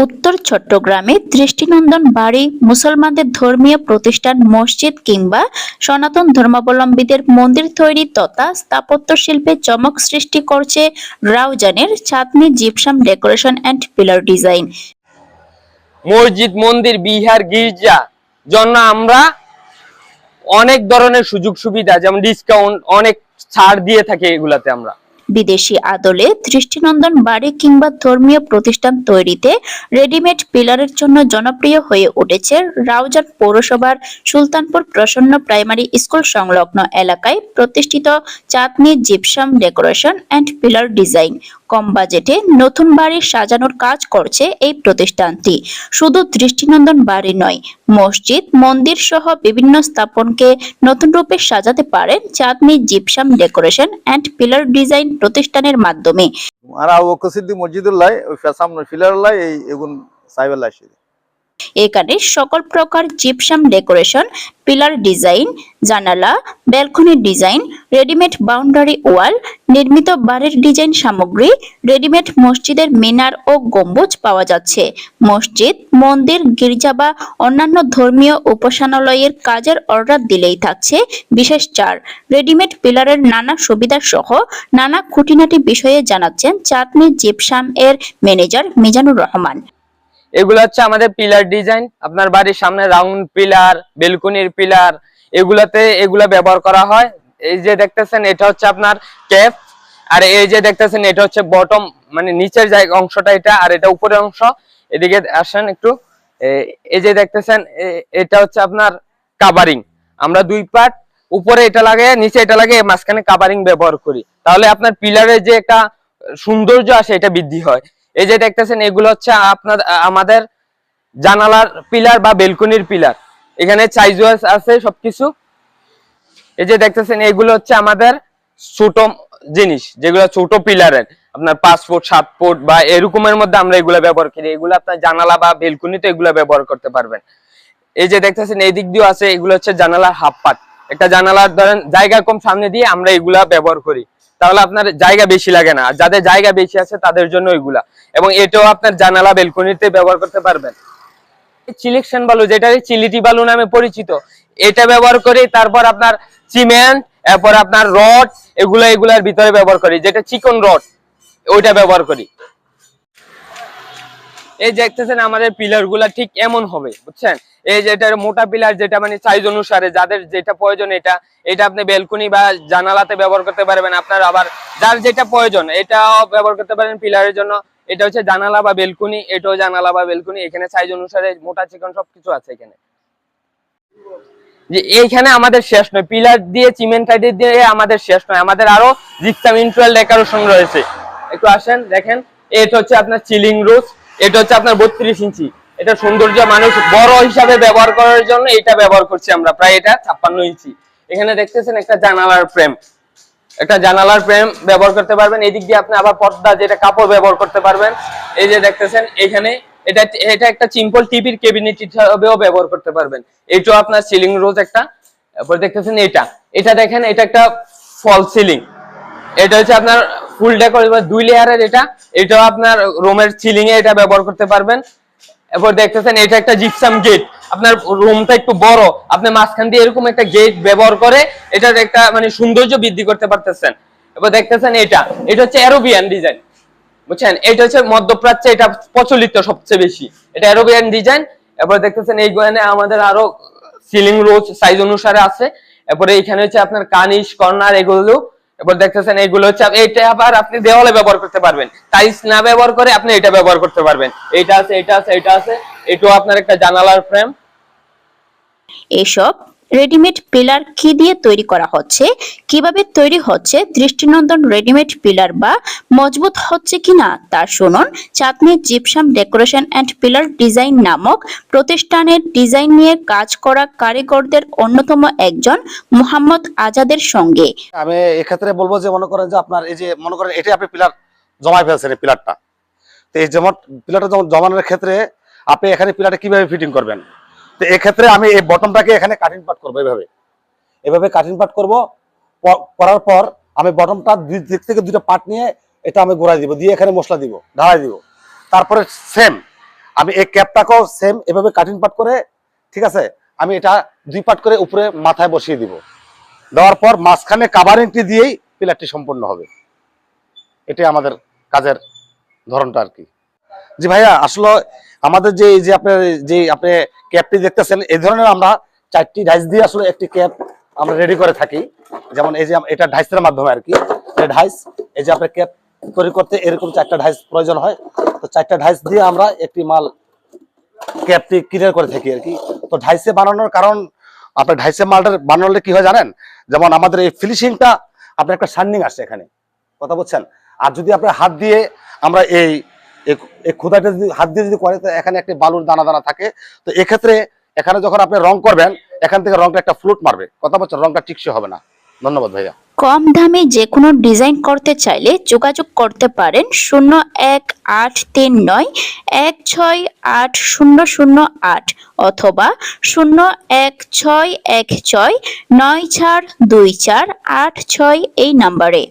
উত্তর চট্টগ্রামে দৃষ্টিনন্দন বাড়ি মুসলমানদের ধর্মীয় প্রতিষ্ঠান মসজিদ কিংবা সনাতন ধর্মাবলম্বীদের মন্দির তৈরি তথা স্থাপত্য শিল্পে চমক সৃষ্টি করছে রাউজানের Chandni gypsum decoration and pillar design. মসজিদ, মন্দির, বিহার, গির্জা জন্য আমরা অনেক ধরনের সুযোগ সুবিধা যেমন ডিসকাউন্ট অনেক ছাড় দিয়ে থাকি এগুলাতে আমরা। বিদেশি আদলে দৃষ্টিনন্দন বাড়ি কিংবা ধর্মীয় প্রতিষ্ঠান তৈরিতে রেডিমেড পিলারের জন্য জনপ্রিয় হয়ে উঠেছে রাউজান পৌরসভার সুলতানপুর প্রসন্ন প্রাইমারি স্কুল সংলগ্ন এলাকায় প্রতিষ্ঠিত Chandni gypsum decoration and pillar design. কম বাজেটে নতুন বাড়ি সাজানোর কাজ করছে এই প্রতিষ্ঠানটি। শুধু দৃষ্টিনন্দন বাড়ি নয়, মসজিদ, মন্দির সহ বিভিন্ন স্থাপনকে নতুন রূপে সাজাতে পারেন Chandni gypsum decoration and pillar design প্রতিষ্ঠানের মাধ্যমে। ara wo kusidi masjidullah o samno filarullah ei egun saibullah shi এখানে সকল প্রকার জিপসাম ডেকোরেশন, পিলার ডিজাইন, জানালা, balcony design, readymade boundary wall, নির্মিত বাড়ির ডিজাইন সামগ্রী, রেডিমেড মসজিদের মিনার ও গম্বুজ পাওয়া যাচ্ছে। মসজিদ, মন্দির, গির্জা বা অন্যান্য ধর্মীয় উপাসনালয়ের কাজের অর্ডার দিলেই থাকছে বিশেষ ছাড়। রেডিমেড পিলারের নানা সুবিধা সহ নানা খুঁটিনাটি বিষয়ে জানাচ্ছেন চাঁদনী জিপসাম এর ম্যানেজার মিজানুর রহমান। এগুলো হচ্ছে আমাদের পিলার ডিজাইন, আপনার বাড়ির সামনে রাউন্ড পিলার, বেলকনির পিলার, এগুলা ব্যবহার করা হয়। এই যে দেখতেছেন এটা হচ্ছে আপনার ক্যাপ, আর এই যে দেখতেছেন এটা হচ্ছে বটম, মানে নিচের জায়গা অংশটা এটা, আর এটা উপরের অংশ। এদিকে আসেন একটু, এই যে দেখতেছেন এটা হচ্ছে আপনার কাভারিং। আমরা দুই পার্ট, উপরে এটা লাগে, নিচে এটা লাগে, মাঝখানে কাভারিং ব্যবহার করি, তাহলে আপনার পিলারের যে একটা সৌন্দর্য আসে এটা বৃদ্ধি হয়। এই যে দেখতেছেন এগুলো হচ্ছে আপনার আমাদের জানালার পিলার বা বেলকনির পিলার, এখানে সাইজ ওয়াইজ আছে সবকিছু। এই যে দেখতেছেন এগুলো হচ্ছে আমাদের ছোট জিনিস, যেগুলো ছোট পিলারের আপনার 5 ফুট 7 ফুট বা এরকমের মধ্যে আমরা এগুলো ব্যবহার করি। এগুলো আপনার জানালা বা বেলকনিতে এগুলো ব্যবহার করতে পারবেন। এই যে দেখতেছেন এই দিক দিয়েও আছে, এগুলো হচ্ছে জানালার হাফ পার্ট। একটা জানালার ধরেন জায়গা কম সামনে দিয়ে আমরা এগুলা ব্যবহার করি, তাহলে আপনার জায়গা বেশি লাগে না। যাদের জায়গা বেশি আছে তাদের জন্য এগুলা, এবং এটাও আপনার জানালা বেলকনিতে ব্যবহার করতে পারবেন। সিলেকশন বালু, যেটা চিলিটি বালু নামে পরিচিত, এটা ব্যবহার করি। তারপর আপনার সিমেন্ট, এরপর আপনার রড, এগুলার ভিতরে ব্যবহার করি, যেটা চিকন রড ওইটা ব্যবহার করি। এই দেখতেছেন আমাদের পিলার গুলা ঠিক এমন হবে, বুঝছেন? এই যে এটা মোটা পিলার, যেটা মানে সাইজ অনুসারে যাদের যেটা প্রয়োজন, এটা আপনি বেলকনি বা জানালাতে ব্যবহার করতে পারবেন। আপনার আবার যার যেটা প্রয়োজন এটাও ব্যবহার করতে পারেন পিলারের জন্য। এটা হচ্ছে জানালা বা বেলকনি, এটাও জানালা বা বেলকনি। এখানে সাইজ অনুসারে মোটা চিকন সবকিছু আছে এখানে। যে এইখানে আমাদের শেষ নয়, পিলার দিয়ে সিমেন্ট টাইটের দিয়ে আমাদের শেষ নয়, আমাদের আরো জিপসাম ইন্টারিয়র ডেকোরেশন রয়েছে। একটু আসেন দেখেন, এটা হচ্ছে আপনার সিলিং রোজ, এটা হচ্ছে আপনার 32 ইঞ্চি। এটা সৌন্দর্য মানুষ বড় হিসাবে ব্যবহার করার জন্য এটা ব্যবহার করছি আমরা, প্রায় এটা 56 ইঞ্চি। এখানে দেখতেছেন একটা জানালার ফ্রেম, ব্যবহার করতে পারবেন। এদিক দিয়ে আপনি আবার পর্দা, যেটা কাপড় ব্যবহার করতে পারবেন। এই যে দেখতেছেন এখানে এটা একটা সিম্পল টিভির ক্যাবিনেট হিসেবেও ব্যবহার করতে পারবেন। এটাও আপনার সিলিং রোজ একটা। তারপর দেখতেছেন এটা দেখেন, এটা একটা ফল সিলিং। এটা হচ্ছে আপনার ফুল ডেকোরেশন 2 লেয়ারের। এটাও আপনার রুমের সিলিং এ এটা ব্যবহার করতে পারবেন। এরপর দেখতেছেন এটা একটা জিপসাম গেট, আপনার রুমটা একটু বড়, আপনি মাঝখান দিয়ে এরকম একটা গেট ব্যবহার করে এটার একটা মানে সৌন্দর্য বৃদ্ধি করতে পারতেছেন। এরপর দেখতেছেন এটা হচ্ছে অ্যারোবিয়ান ডিজাইন, বুঝছেন? এটা হচ্ছে মধ্যপ্রাচ্যে এটা প্রচলিত সবচেয়ে বেশি, এটা অ্যারোবিয়ান ডিজাইন। এরপর দেখতেছেন এই গোয়ানে আমাদের আরো সিলিং রোজ সাইজ অনুসারে আছে। এরপরে এখানে হচ্ছে আপনার কানিশ কর্নার এগুলো। এরপর দেখতেছেন এইগুলো হচ্ছে এইটা আবার আপনি দেওয়ালে ব্যবহার করতে পারবেন, টাইলস না ব্যবহার করে আপনি এটা ব্যবহার করতে পারবেন। এটা আছে, এটাও আপনার একটা জানালার ফ্রেম। এসব রেডিমেড পিলার কি দিয়ে তৈরি করা হচ্ছে, কিভাবে তৈরি হচ্ছে দৃষ্টিনন্দন রেডিমেড পিলার বা মজবুত হচ্ছে কিনা তা শুনুন Chandni gypsum decoration and pillar design নামক প্রতিষ্ঠানের ডিজাইন নিয়ে কাজ করা কারিগরদের অন্যতম একজন মোহাম্মদ আজাদের সঙ্গে। আমি এক্ষেত্রে বলবো যে মনে করেন যে আপনার এই যে মনে করেন এটা আপনি পিলার জমায় ফেলছেন, এই পিলারটা, তো এই যেমন পিলারটা জমানোর ক্ষেত্রে আপনি এখানে পিলারটা কিভাবে ফিটিং করবেন, তো এক্ষেত্রে আমি এই বটমটাকে এখানে কাটিং পার্ট করবো, এভাবে কাটিং পার্ট করব। করার পর আমি বটমটা দুই দিক থেকে দুটো পার্ট নিয়ে এটা আমি গোড়ায় দিব, দিয়ে এখানে মশলা দিব, ঢালাই দিব। তারপরে সেম আমি এই ক্যাপটাকেও সেম এভাবে কাটিং পার্ট করে, ঠিক আছে, আমি এটা 2 পার্ট করে উপরে মাথায় বসিয়ে দিব। দেওয়ার পর মাঝখানে কাভারিংটি দিয়েই পিলারটি সম্পূর্ণ হবে। এটাই আমাদের কাজের ধরনটা আর কি। জি ভাইয়া, আসলে আমাদের যে এই যে আপনি ক্যাপটি দেখতেছেন, এই ধরনের আমরা 4টি ডাইস দিয়ে আসলে একটি ক্যাপ আমরা রেডি করে থাকি। যেমন এই যে এটা ডাইসের মাধ্যমে আর কি, এই ডাইস, এই যে আপনার ক্যাপ তৈরি করতে এরকম 4টা ডাইস প্রয়োজন হয়। তো 4টা ডাইস দিয়ে আমরা একটি মাল ক্যাপটি ক্লিয়ার করে থাকি আর কি। তো ডাইসে বানানোর কারণ, আপনার ডাইসে মালটা বানালে কি হয় জানেন, যেমন আমাদের এই ফিনিশিংটা আপনার একটা শাইনিং আসে এখানে, কথা বলছেন। আর যদি আপনার হাত দিয়ে আমরা এই খোদাটা যদি হাত দিয়ে যদি করে, তো এখানে একটা বালুর দানা দানা থাকে। তো এক্ষেত্রে এখানে যখন আপনি রং করবেন, এখান থেকে রংটা একটা ফ্লুট মারবে, কথা বলছেন, রংটা টিকসই হবে না। ধন্যবাদ ভাইয়া। কম দামে যে কোনো ডিজাইন করতে চাইলে যোগাযোগ করতে পারেন 01839168008 অথবা 01616942486 এই নাম্বারে।